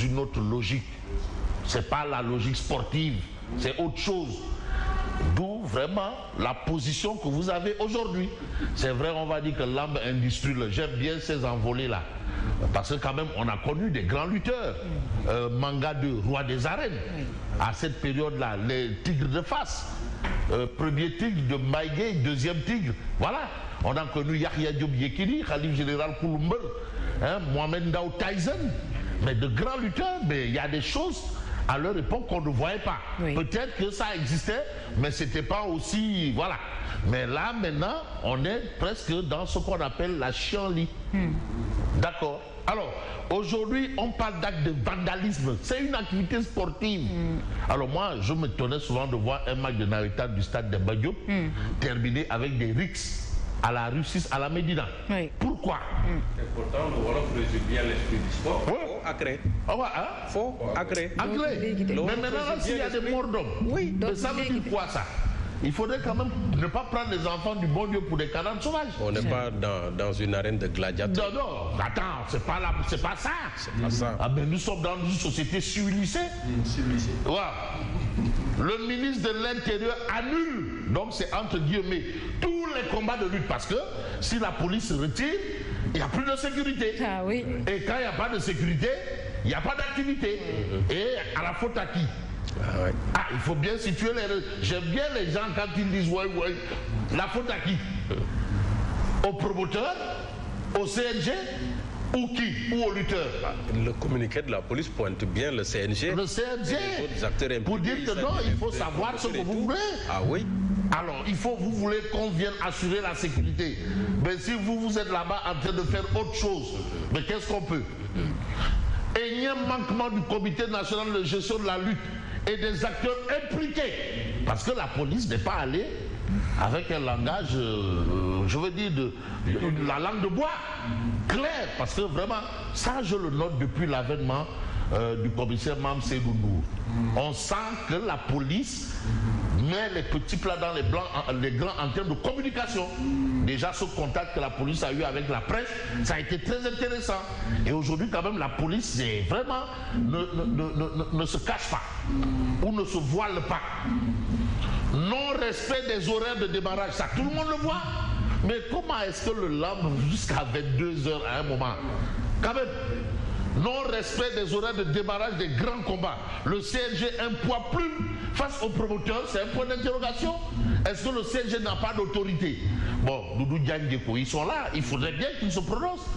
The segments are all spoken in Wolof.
une autre logique. C'est pas la logique sportive, c'est autre chose. D'où vraiment la position que vous avez aujourd'hui. C'est vrai, on va dire que l'âme industrielle, j'aime bien ces envolées-là. Parce que quand même, on a connu des grands lutteurs. Manga 2, roi des arènes. À cette période-là, les tigres de face. Premier tigre de Maïgé, deuxième tigre. Voilà. On a connu Yahya Diop Yekini, Khalif Général Kouloumbel, Mohamed Ndao Tyson. Mais de grands lutteurs, mais il y a des choses à leur époque qu'on ne voyait pas. Oui. Peut-être que ça existait, mais c'était pas aussi... Voilà. Mais là, maintenant, on est presque dans ce qu'on appelle la chienlit. D'accord. Alors, aujourd'hui, on parle d'actes de vandalisme. C'est une activité sportive. Alors moi, je me tenais souvent de voir un match de Nawetan du stade de Badiop terminé avec des rixes à la Russie, à la Médina. Oui. Pourquoi? Et pourtant, le Wolof résume bien l'esprit du sport. Oui. Faut agréer. Ah ouais, hein? Faut agréer. Mais maintenant, s'il y a des morts d'hommes, oui, mais ça veut dire quoi ça? Il faudrait quand même ne pas prendre les enfants du bon Dieu pour des canards sauvages. On n'est pas dans une arène de gladiateurs. Non, attends, c'est pas ça. C'est pas ça. Ah ben nous sommes dans une société civilisée. Civilisée. Voilà. Le ministre de l'Intérieur annule, donc c'est entre guillemets, tous les combats de lutte. Parce que si la police se retire, il n'y a plus de sécurité. Ah oui. Et quand il n'y a pas de sécurité, il n'y a pas d'activité. Et à la faute à qui? Ah, ouais. Ah, il faut bien situer les... J'aime bien les gens quand ils disent ouais. La faute à qui? Au promoteur? Au CNG? Ou qui? Ou au lutteur? Le communiqué de la police pointe bien le CNG. Le CNG. Pour dire que non, il faut savoir ce que vous voulez. Ah oui. Alors, vous voulez qu'on vienne assurer la sécurité. Mais si vous êtes là-bas en train de faire autre chose, mais qu'est-ce qu'on peut? Énième manquement du comité national de gestion de la lutte et des acteurs impliqués. Parce que la police n'est pas allée avec un langage, je veux dire, la langue de bois, clair. Parce que vraiment, ça je le note depuis l'avènement du commissaire Mam Seydou. On sent que la police met les petits plats dans les grands en termes de communication. Déjà ce contact que la police a eu avec la presse, ça a été très intéressant. Et aujourd'hui quand même la police vraiment ne se cache pas ou ne se voile pas. Non-respect des horaires de démarrage, ça tout le monde le voit. Mais comment est-ce que le lendemain jusqu'à 22h à un moment, quand même, non-respect des horaires de démarrage des grands combats. Le CNG un poids plume face aux promoteurs, c'est un point d'interrogation. Est-ce que le CNG n'a pas d'autorité? Bon, Doudou Diangueko, ils sont là, il faudrait bien qu'ils se prononcent.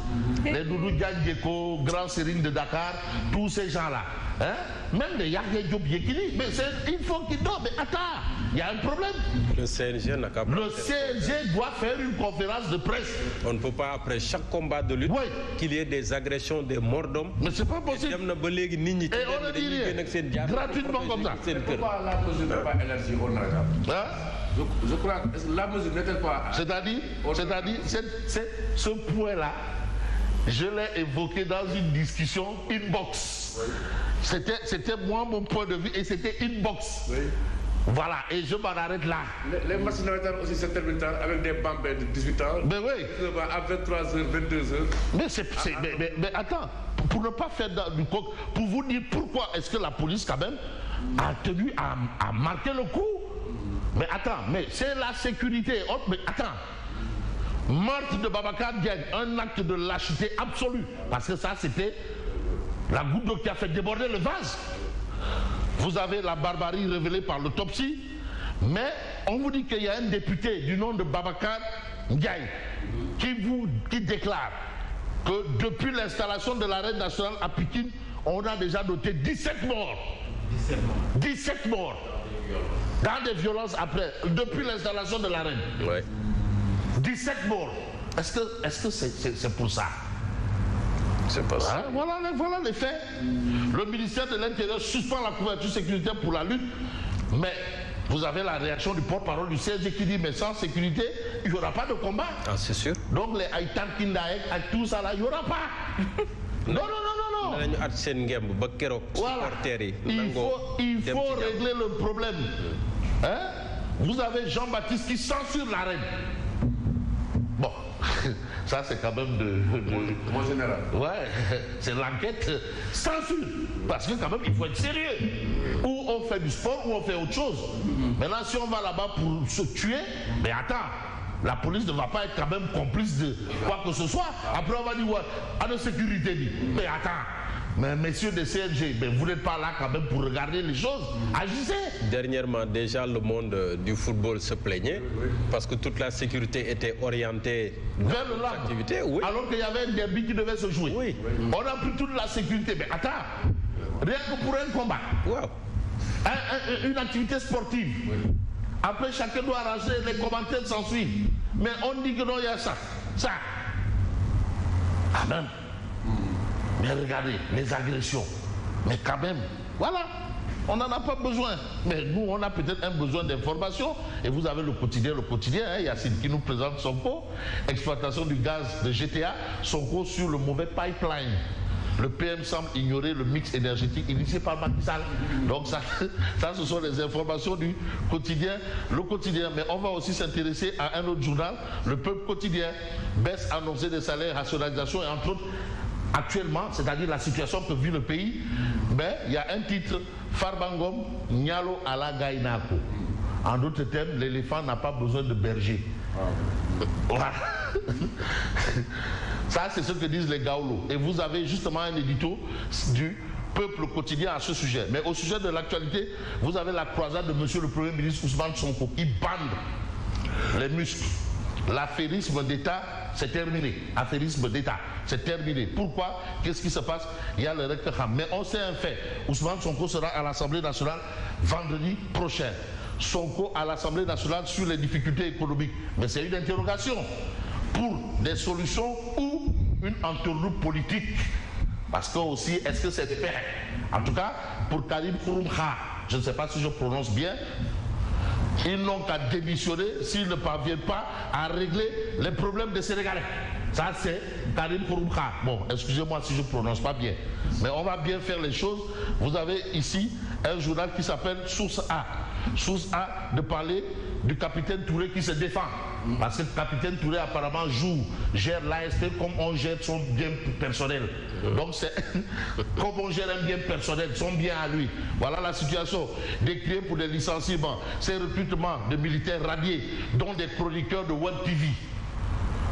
Les Doudou Diangueko, Grand Sérine de Dakar, tous ces gens-là. Hein? Même les Yahya Diop Yekini, mais il faut qu'ils dorment. Mais attends, il y a un problème. Le CNG n'a qu'à... Le CNG doit faire une conférence de presse. On ne peut pas, après chaque combat de lutte, qu'il y ait des agressions, des morts d'hommes. Mais c'est pas possible. Et on ne dit rien. Gratuitement comme ça. Pourquoi la mesure n'est pas élargie au Nagam? Je crois que la mesure n'est-elle pas... C'est-à-dire, ce point-là, je l'ai évoqué dans une discussion inbox. C'était moi mon point de vue et c'était inbox. Oui. Voilà, et je m'en arrête là. Les matchs navétanes aussi se terminent avec des bambins de 18 ans. Mais oui. À 23h, 22h. Mais attends, pour ne pas faire du coq, pour vous dire pourquoi est-ce que la police quand même a tenu à marquer le coup. Mais attends, mais c'est la sécurité. Mais attends. Meurtre de Babacar Diagne, un acte de lâcheté absolue. Parce que ça, c'était la goutte d'eau qui a fait déborder le vase. Vous avez la barbarie révélée par l'autopsie. Mais on vous dit qu'il y a un député du nom de Babacar Diagne qui déclare que depuis l'installation de l'arène nationale à Pékin, on a déjà noté 17 morts. 17 morts. Dans des violences après, depuis l'installation de l'arène. Ouais. 17 morts. Est-ce que c'est pour ça? C'est pas ça. Hein? Voilà les faits. Le ministère de l'Intérieur suspend la couverture sécuritaire pour la lutte, mais vous avez la réaction du porte-parole du CNG qui dit mais sans sécurité, il n'y aura pas de combat. Ah, c'est sûr. Donc les Aïtan Kindaek, avec tout ça là, il n'y aura pas. Non. Voilà. Il faut régler le problème. Hein? Vous avez Jean-Baptiste qui censure l'arène. Bon, ça c'est quand même Mon général. Ouais, c'est l'enquête censure. Parce que quand même, il faut être sérieux. Ou on fait du sport, ou on fait autre chose. Maintenant, si on va là-bas pour se tuer, mais attends, la police ne va pas être quand même complice de quoi que ce soit. Après, on va dire, ouais, à la sécurité, mais attends. Mais messieurs des CNG, mais vous n'êtes pas là quand même pour regarder les choses. Agissez. Dernièrement, déjà, le monde du football se plaignait parce que toute la sécurité était orientée vers le activité. Oui. Alors qu'il y avait un derby qui devait se jouer. Oui. On a pris toute la sécurité. Mais attends, rien que pour un combat. Wow. Une activité sportive. Oui. Après, chacun doit arranger, les commentaires s'en suivent. Mais on dit que non, il y a ça. Ça. Ah même. Mais regardez, les agressions. Mais quand même, voilà, on n'en a pas besoin. Mais nous, on a peut-être un besoin d'information. Et vous avez le quotidien, hein, Yacine, qui nous présente Sonko. Exploitation du gaz de GTA, Sonko sur le mauvais pipeline. Le PM semble ignorer le mix énergétique initié par Macky Sall. Donc ça, ce sont les informations du quotidien. Le quotidien, mais on va aussi s'intéresser à un autre journal, le Peuple quotidien. Baisse annoncée des salaires, rationalisation et entre autres, actuellement, c'est-à-dire la situation que vit le pays, mais il y a un titre, Farbangom, Nyalo ala Gainako. En d'autres termes, l'éléphant n'a pas besoin de berger. Voilà. Ça, c'est ce que disent les Gaoulo. Et vous avez justement un édito du Peuple quotidien à ce sujet. Mais au sujet de l'actualité, vous avez la croisade de monsieur le Premier ministre Ousmane Sonko qui bande les muscles. L'affairisme d'État, c'est terminé. Affairisme d'État, c'est terminé. Pourquoi? Qu'est-ce qui se passe? Il y a le Rekham. Mais on sait un fait. Ousmane Sonko sera à l'Assemblée nationale vendredi prochain. Sonko à l'Assemblée nationale sur les difficultés économiques. Mais c'est une interrogation pour des solutions ou une entourloupe politique. Parce que aussi, est-ce que c'est fait? En tout cas, pour Karim Khouroukha, je ne sais pas si je prononce bien, ils n'ont qu'à démissionner s'ils ne parviennent pas à régler les problèmes des Sénégalais. Ça, c'est Karim Khouroukha. Bon, excusez-moi si je ne prononce pas bien. Mais on va bien faire les choses. Vous avez ici un journal qui s'appelle Source A. Source A de parler du capitaine Touré qui se défend. Parce que le capitaine Touré apparemment gère l'ASP comme on gère son bien personnel. Donc c'est comme on gère un bien personnel, son bien à lui. Voilà la situation. Décriée pour des licenciements, ces recrutements de militaires radiés, dont des chroniqueurs de Web TV.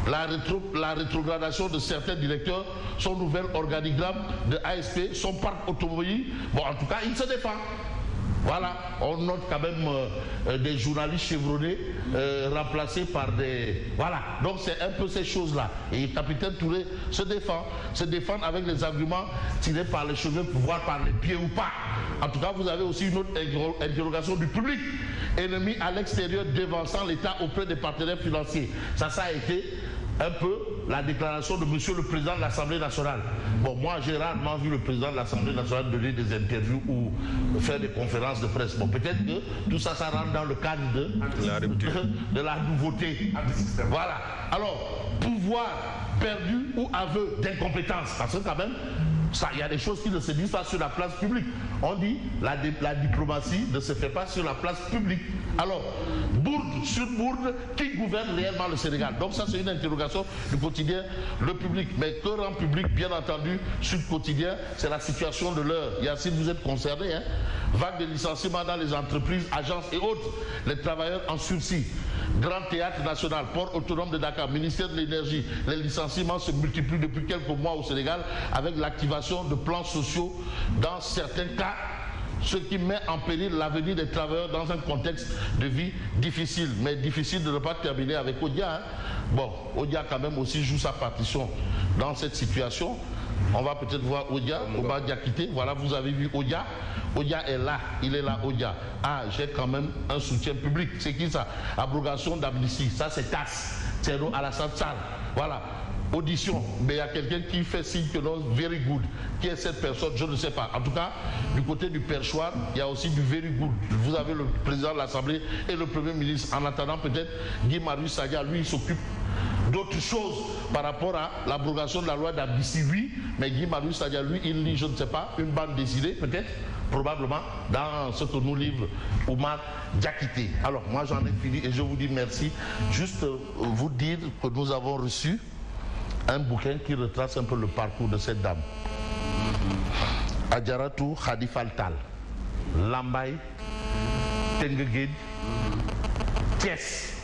La rétrogradation de certains directeurs, son nouvel organigramme de ASP, son parc automobile. Bon, en tout cas, il se défend. Voilà, on note quand même des journalistes chevronnés remplacés par des... Voilà, donc c'est un peu ces choses-là. Et le capitaine Touré se défend avec les arguments tirés par les cheveux, voire par les pieds ou pas. En tout cas, vous avez aussi une autre interrogation du public. Ennemi à l'extérieur dévançant l'État auprès des partenaires financiers. Ça a été un peu la déclaration de monsieur le président de l'Assemblée nationale. Bon, moi j'ai rarement vu le président de l'Assemblée nationale donner des interviews ou faire des conférences de presse. Bon, peut-être que tout ça, ça rentre dans le cadre de la nouveauté. Voilà. Alors, pouvoir perdu ou aveu d'incompétence. Parce que quand même, il y a des choses qui ne se disent pas sur la place publique. On dit la diplomatie ne se fait pas sur la place publique. Alors, bourde sur bourde, qui gouverne réellement le Sénégal? Donc ça, c'est une interrogation du quotidien Le Public. Mais que rend public, bien entendu, sur le quotidien, c'est la situation de l'heure. Yacine, vous êtes concerné, hein? Vague de licenciements dans les entreprises, agences et autres. Les travailleurs en sursis. Grand Théâtre National, Port Autonome de Dakar, Ministère de l'Énergie. Les licenciements se multiplient depuis quelques mois au Sénégal avec l'activation de plans sociaux dans certains cas, ce qui met en péril l'avenir des travailleurs dans un contexte de vie difficile. Mais difficile de ne pas terminer avec Odia. Hein. Bon, Odia quand même aussi joue sa partition dans cette situation. On va peut-être voir Odia, Oba Diakité. Voilà, vous avez vu Odia. Odia est là, il est là, Odia. Ah, j'ai quand même un soutien public. C'est qui ça? Abrogation d'amnistie. Ça, c'est TAS. C'est Alassane Sall. Voilà. Audition, mais il y a quelqu'un qui fait signe que non, very good. Qui est cette personne? Je ne sais pas. En tout cas, du côté du perchoir, il y a aussi du very good. Vous avez le président de l'Assemblée et le Premier ministre. En attendant, peut-être, Guy Marius Sagna, lui, il s'occupe d'autres choses par rapport à l'abrogation de la loi d'amnistie. Oui, mais Guy Marius Sagna, lui, il lit, je ne sais pas, une bande dessinée, peut-être, probablement, dans ce que nous livre Oumar Diakité. Alors, moi, j'en ai fini et je vous dis merci. Juste vous dire que nous avons reçu un bouquin qui retrace un peu le parcours de cette dame. Adjaratou Khadifal Tal, Lambaye, Tengueged, Thiès.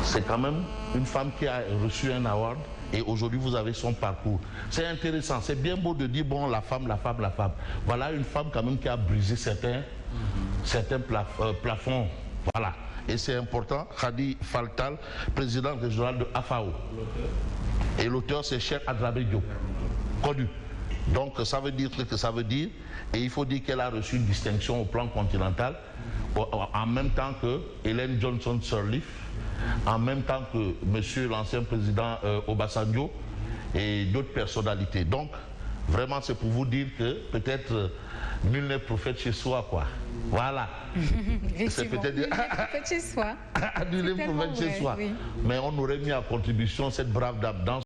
C'est quand même une femme qui a reçu un award et aujourd'hui vous avez son parcours. C'est intéressant, c'est bien beau de dire bon la femme. Voilà une femme quand même qui a brisé certains plafonds. Voilà. Et c'est important, Khadi Faltal, président régional de AFAO. Et l'auteur c'est Cheikh Adrabé Diop, connu. Donc ça veut dire ce que ça veut dire. Et il faut dire qu'elle a reçu une distinction au plan continental en même temps que Hélène Johnson Sirleaf, en même temps que monsieur l'ancien président Obasanjo et d'autres personnalités. Donc vraiment c'est pour vous dire que peut-être nul n'est prophète chez soi, quoi. Voilà. C'est peut-être nul n'est prophète chez soi. Nul n'est prophète chez soi. Oui. Mais on aurait mis à contribution cette brave dame dans